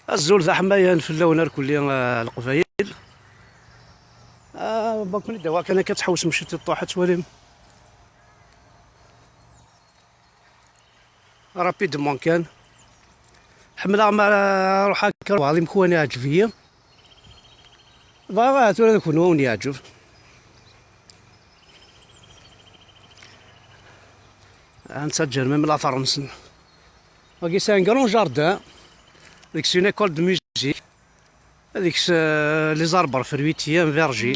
الزول ذا حماية نفلاونا الكلية القبايل. باكون دوا كان كتحوس مشيتي طاحت وليم رابيدمون كان حملة ما روح هكا بعضي مكواني عجبية باغا تولي نكون وني عجب نسجل من لا فرنسا باقي سان كرون جاردان ديك سي ايكول دو ميوزيك هذيك لي زاربر في الويتيام فيرجي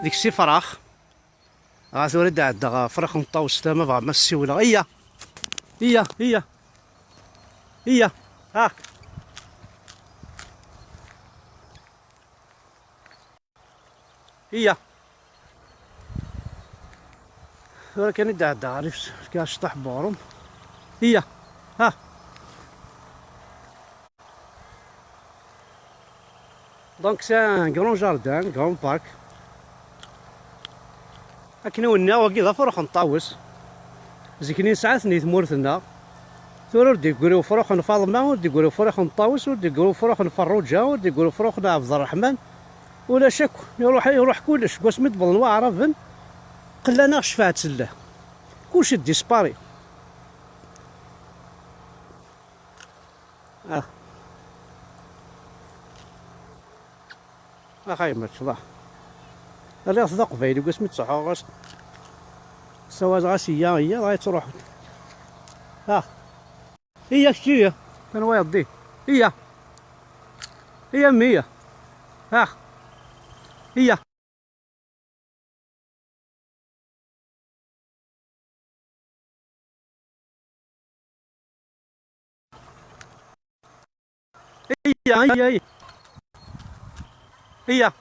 ديك سي فراخ تولي عندها فراخ مطاوس تما بغا ما السيوله هي ها هي ولكن عندها عرفت كاش طاح بورم هي ها دونك سي ان كرون جاردان كرون بارك هاكنا ونا واكي فروخ نطاوس زيكني ساعات نيت مورثنا ثورو دي يقولوا فروخ فاطمه ودي يقولوا فروخ نطاوس ودي يقولوا فروخ فروجه ودي يقولوا فروخ عبد الرحمن ولا شك يروح كلش كواس مدبل واعرفن قلنا شفاعة الله كلشي ديسباري اخاي ما تشضح اللي صدق فايدو كواس متصحوغاش سواز غاسية هي غاية تروح هي كشتية كان وايض هي مية هي هي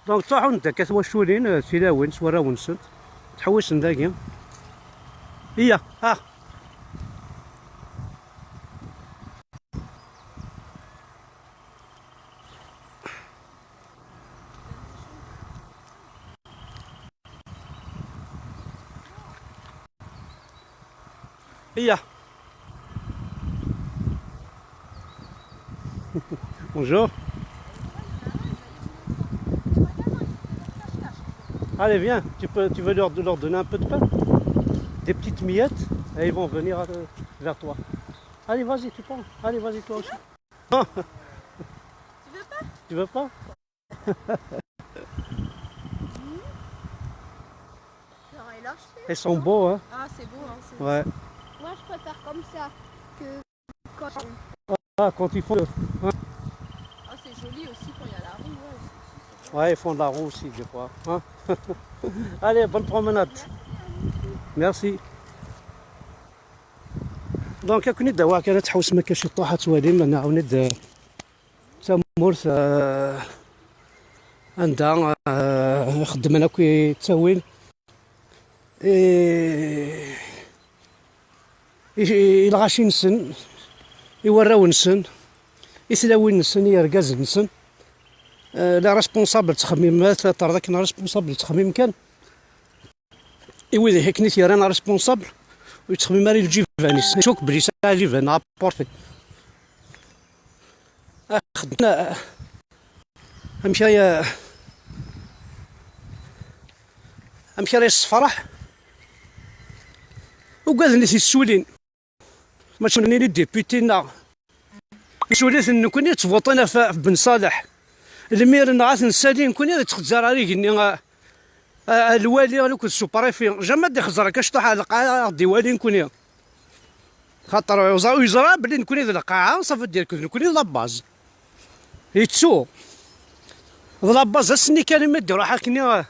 دونك طاحوا نتا كتوشولين تيلاون سوراون سنت تحوسن داكي هي هي Bonjour. Allez, viens, tu veux leur donner un peu de pain? Des petites miettes, et ils vont venir vers toi. Allez, vas-y, tu prends. Allez, vas-y, toi aussi. Tu veux pas? Tu veux pas? Genre, et là, je fais. Ils sont beaux, hein? Ah, c'est beau, hein. Ouais. Moi, je préfère comme ça que quand. Quand ils font le... Ah, c'est joli aussi quand il y a la roue. Ouais, ils font de la roue aussi, des fois. Hein. Allez, bonne promenade. Merci. دونك كنت دوا كانت تحوس ما كاش طاحت وادي من عاونت تمورث عندها خدمنا كي تاويل يلغاشي نسن يوراو نسن يسلاوي نسن يركز نسن لا ريسبونسابل تخميمات طردك نا ريسبونسابل تخميم كان وإذا هيك نيت يرانا ريسبونسابل ويتخمم ماري الجيفانيس نشوك بلي ساعة جيفان ابورتي خدنا امشي الصفرح وقال الناس يسولين ما شنو لي ديبوتينا يسولين نكون تفوطنا في بن صالح المير نعاس نسالين كون تخزر عليك اني الوالي لوك السوبريفي جامي دي خزر كاش طاح على القاعه دي والي نكون خاطر ويزرا بلي نكون ذا القاعه صافي ديال نكون لاباز يتسو لاباز السني كان مدي روح كني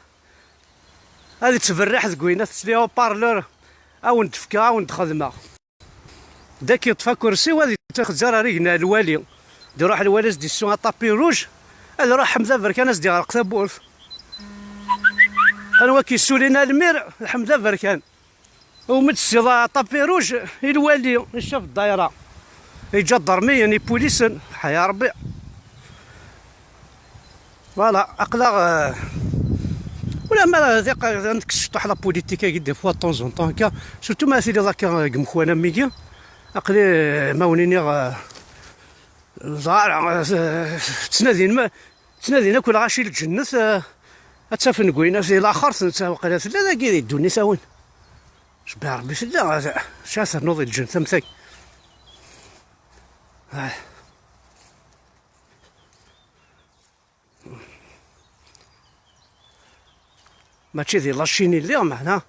هذه تفرح ذكوينه تسليها بارلور او ندفكا او ندخدمه داك يطفى كرسي وهذه تخزر ريقنا الوالي دي روح الوالي دي سو طابي روج هذا راح حمزه بركان دي غرق ثبوث انا كيسولينا المير الحمد لله بركان ومتسي طابي روج الوالي شاف الدايره يجا الضرمي يعني بوليس حيا ربي فوالا اقلا ولا ما ذاك عندك الشطح لا بوليتيك يدير فوا طون زون طون هكا سورتو ما سيدي ذاك قمخوانا ميكي عقلي ما ونيني زار تنادينا كل غاشي الجنة اتسافن قوينا في الاخر وقيلا لا ذاك يدوني ساون شبع ربي لا شاسر نوضي الجنة ثمثك ماشي ديال لاشيني اللي معنا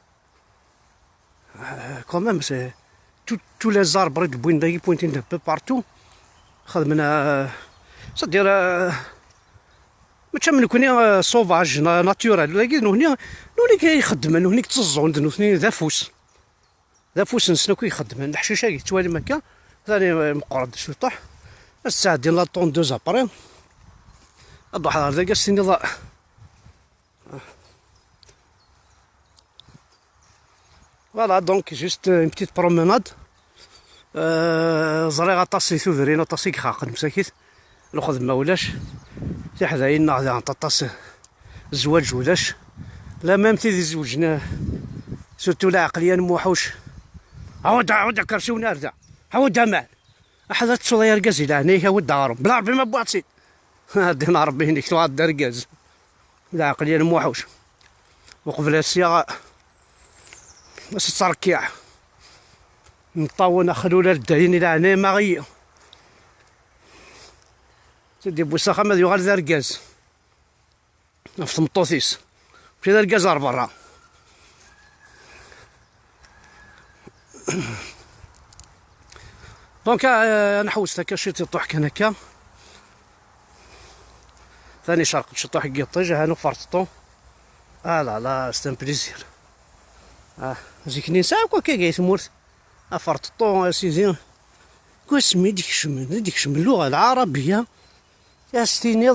كوميم سي تو لي زاربر بوين بوينتين دو بارتو خدمنا صدير ماشي من كوني سوفاج ناتورال ولكن هنا كيخدم هنا كتزون نوثني ذا فوس نسنو كيخدم الحشيشه كيتوالي مكا ثاني مقرد الشطح الساعه ديال لا طون دو زابري الضحى هذا كاسيني ضاء فوالا دونك جوست اون بتيت بروموناد زريغ طاسي ثوذرين طاسي خاقد مساكيت ناخذ ما ولاش تي حداين ناخذ طاس الزواج ولاش لا ميم تي زوجنا سورتو لا عقليا موحوش عاود كرسيونا ردا عاود مال احد تصوير كازي لهني عاود دارو بلا ربي ما بواطسي دينا ربي هنيك تو الدركاز لا عقليا موحوش وقبل السياغه بس تركيع نطاونا خلونا الدهين الى هنا ما غي سيدي بوسخه ما يغال ذا ركاز في المطوطيس مشي ذا ركاز برا دونك انا حوست هكا شريت طوح كان هكا ثاني شرق شطوح كيطيج هانو فرططو لا ستان بليزير زيك ساعة كي جاي تمورت فرططو سيدي كواسمي ديك شمن اللغة العربية يا ستيني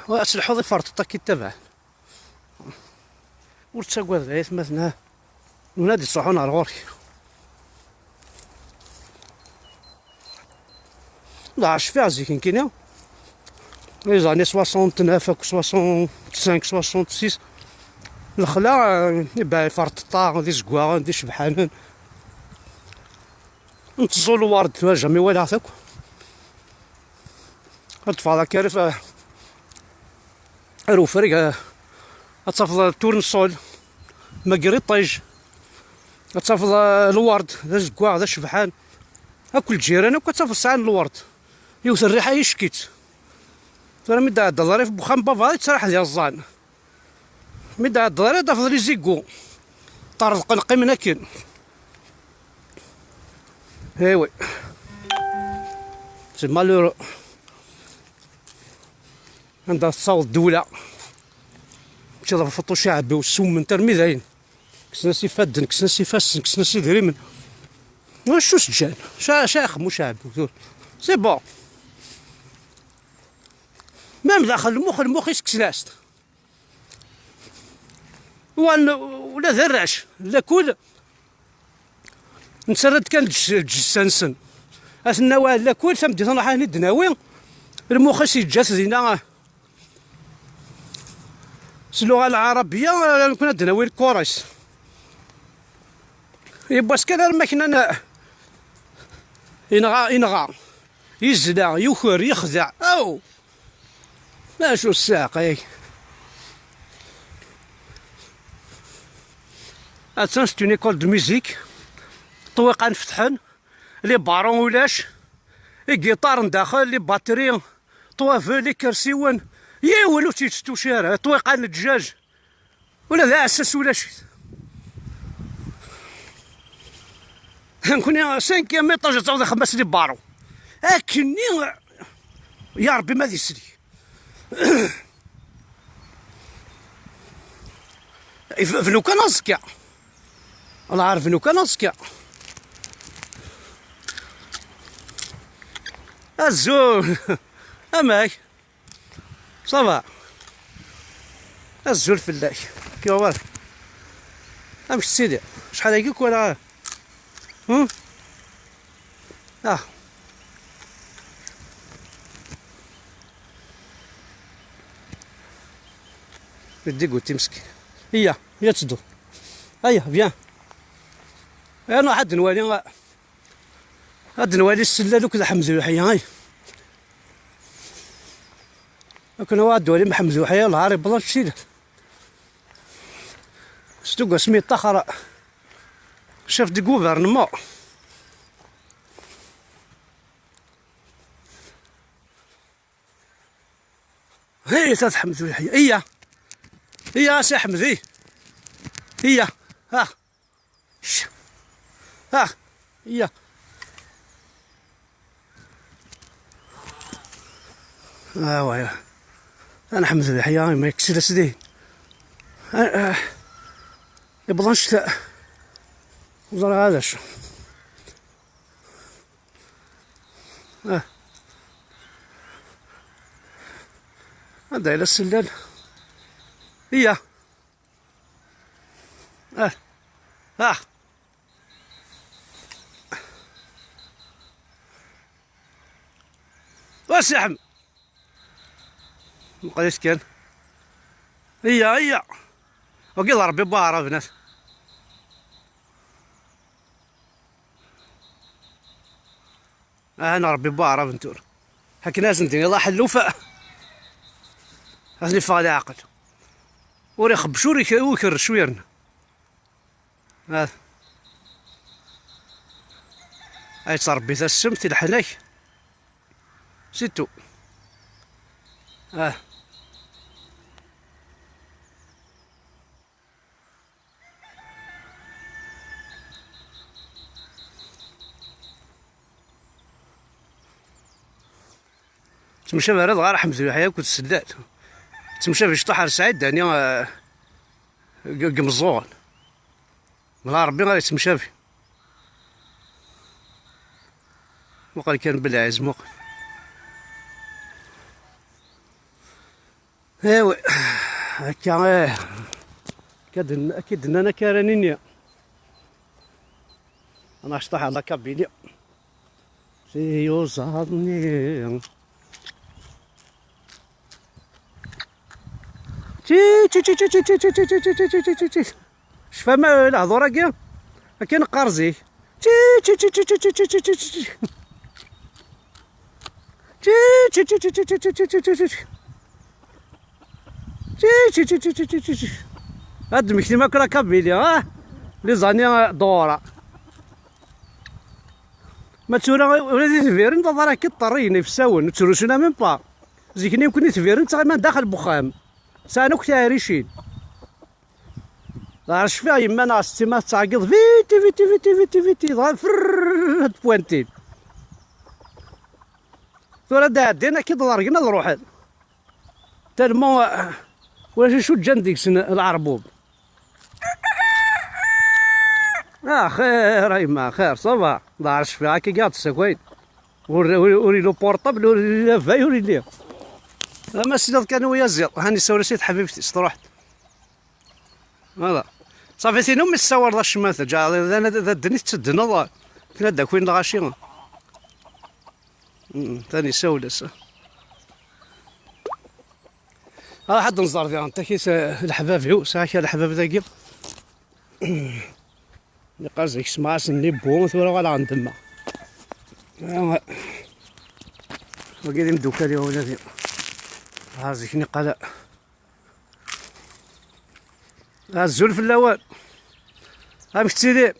واسلحو ضي فرططا كي تبع ورتساقوا ذايت مثلا ونادي صحون على غوري لا عاش فيها زيك كينيا لي زاني 69 65 66 الخلا يبقى فرططا دي زكوا دي شبحانان نتزول الورد جامي ولا عافاك الطفاله كارف ارو فريق اتصفض التورنسول ما قريطيج اتصفض الورد ذا زكوا ذا شبحان اكل جيران وكتصفض ساعه الورد يوث الريحه يشكيت ترى مدا الظريف بخام بافا تسرح ديال الزان مدا الظريف دافض لي زيكو طرد قنقي من هكين ايوي سي مالورو عندها تصاوض الدولة مشي ضرب فطو شعبي والسم من ترمي ذاين كسنا سي فادن كسنا سي فاسن كسنا سي دريمن واش سجان شاخ مو شعبي سي بون مام داخل المخ يسكسناست ولا ذراش لا كل نسرد كان جسانسن اثنا ولا كل ثمدي تنروح هاني الدناوي المخ سيجاس زينا اللغة العربية كنا الدناوي الكورس يبقى سكان الماكينة ينغى يزدع يخر يخدع او لا شو الساق اتسان سيت اون ايكول دو ميوزيك طويقه نفتحن لي بارون ولاش لي جيتار نداخل لي باتري طوافه لي كرسيون يا ولو تيتستو شارع طويقه الدجاج ولا ذا اساس ولا شي نكون 5 ايطاج تعاود 5 لي بارون اكني يا ربي ما يسري فنو كان أزكى الله عارف فنو كان أزكى الزول أماك صافا الزول فلاك كيما والو أمشي سيدي شحال هاكيك ولا بدي قلت مسكين. هي تصدو. فيان. انا حد نوالي السلال وكذا حمزه وحيا هاي. لكن هو الدولي محمد وحيا العاري بلا شي. ستوكا سميت طخرة شاف دي غوفرنمون. هي تاع حمد وحيا. هي سي حمدي. ها هي ويا انا حمد الحياه ما يكسر سدي يبغى شتاء وزر هذا شو هذا الى السلال. هي واش يا حمد مقديش كان. هي وقيل ربي بارا بنات. انا ربي بارا بنتور حكينا زندين الله حلوفه هاني فاضي عقل وري خبشو ويكر شويرنا. هاي تربي ذا السمت الحناك سيتو. تمشى بارد غير حمزه وحياه كنت السداد. تمشى في شطح سعيد داني قمزون والله ربي غير تمشى فيه. وقال كان بالعز موقف. ايوا هكا اكيد انا كارانينيا انا شطح على كابينيا سيو صادني تي شفا ما الهضره كاع كاين قرزي هاد المكتي ما كرا كابيليا لي زاني دورا ما تورا ولادي تفيرن تظهر كي طريني في الساون تروشنا ميم با زيكني يمكن تفيرن تا ما داخل بخام سانو كتاريشين عرفت فيها يما انا ستيما تعقد فيتي ظهر فر هاد بوانتين ثورا دادينا كي ضرقنا الروحان تالمو واش شو جان ديك العربوب. خير يما خير صافا ضارش فيها كي قاعد السكوين وري لو بورطابل وري لا فاي وري ليه ما سيدات كانوا ويا الزير هاني سوريسيت حبيبتي استروحت هذا صافي تينو مي الصور ذا الشماثة جا ذا الدنيا تسدنا كنا داك وين الغاشي ثاني سولس حد نزار فيها انت كيس الحباب هو ساعه الحباب ذاكي قال زيك سماس اللي بو ثورا ولا عند ما وقيدي مدوكا لي ولادي هازيكني قال الزول في الاول مش تسيدي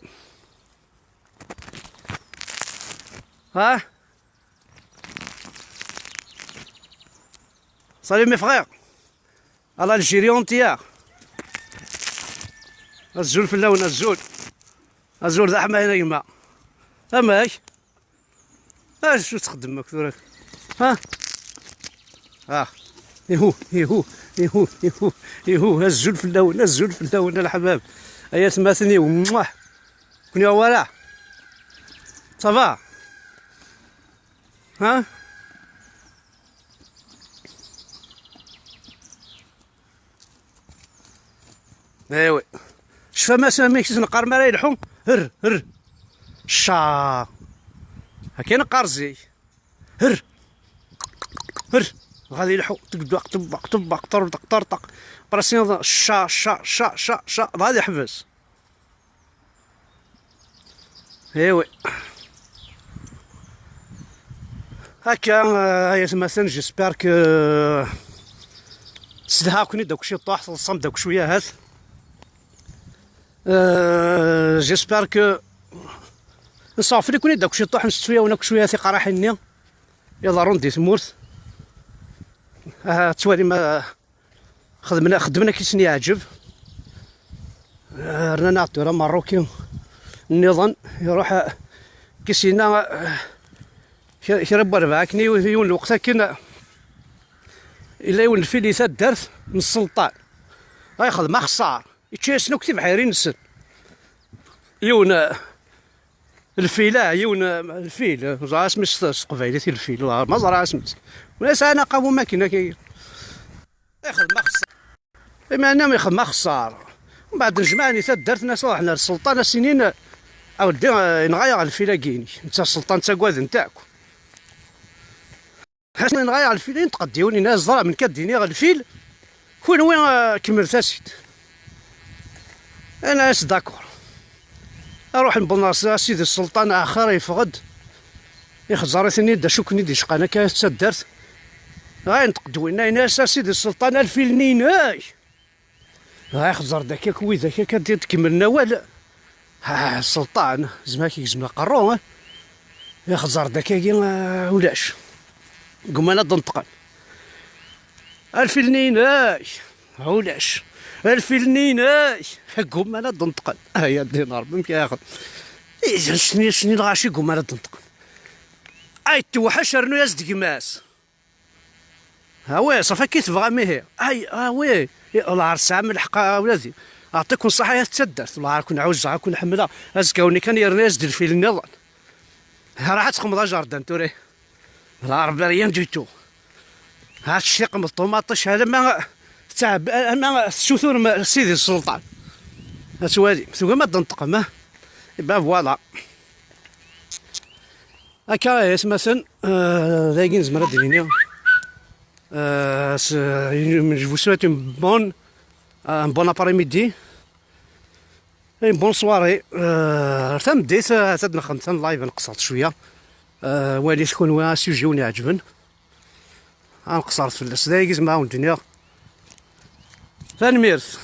صالي مي فغير على الجيريون تياع الزول في اللون الزول ذا حما هنا يما ماك شو تخدم ماك يهو الزول في اللون الحباب ايا تماثني وموح كوني وراه صافا ايوا شفا ما ساميكش نقار ما يلحو هر شا كاين قرزي هر غادي يلحو طبق طبق طبق طرطق طرطق براسين شا شا شا شا شا غادي يحبس. ايوي هكا هيا مثلا جيسبر كو تسلهاكني داكشي طاح تصم داك شويه هات. جيسبر كو نصافي لي كوني داكشي طاح نستويا وناك شويه ثقه راحيني يلا روندي تمورت. توالي ما خدمنا كيسني يعجب. رنا نعطي راه مروكي النظام يروح كيسينا يربى ربعكني يون الوقت كنا الا يون الفيلي تدرت من السلطان غياخذ ما خسار يتشاسنو كتيب حيرين السن يون الفيلا يون الفيل زعما سميت قبيلتي الفيل ما زرع اسمت وناس انا قاموا ماكينه كي ياخذ ما خسار بما انه ما ياخذ ما خسار. ومن بعد نجمعني تدرت ناس حنا السلطان سنين اودي نغير الفيلا كيني انت السلطان تاكواد نتاعكم حسنا نغير الفيل تقديوني ناس زرع من كديني غا الفيل وين كملت اسيد انا اس داكور اروح نبناص سيدي السلطان اخر يفقد يخزرتني دا شكني دي شقانا كانت تدرت غاي نتقدوينا ناس سيدي السلطان الفيل نيناي غاي خزر داك كوي داك كدير تكملنا ولا ها السلطان زماكي زما قرون يخزر داك ولاش قمنا دنطقن الفيل نيناي عولاش الفيل نيناي قمنا دنطقن هيا الدينار بمكي ياخذ اذا شني الغاشي قمنا دنطقن اي توحش رنو يزدق ماس ها وي صافا كي تبغى ميه اي وي الله عرس عام الحق ولادي اعطيكم الصحه تسدرت الله كون عوج كون حمله ازكاوني كان يرنا يزد الفيل النظام راح تخمض جاردان توري لا ربي ريان ديتو هاد الشيق من الطوماطش هذا ما تاع ما السوثور سيدي السلطان هاتوالي ثم ما تنطق ما يبقى فوالا هكا مثلا لاقين زمرة دينيا je vous souhaite un bon après-midi et une bonne soirée. تمديت تدنا خمسة لايف نقصرت شويه والي تكون وين سوجي وني عجبن نقصرت في السدايق زعما الدنيا تنميرت.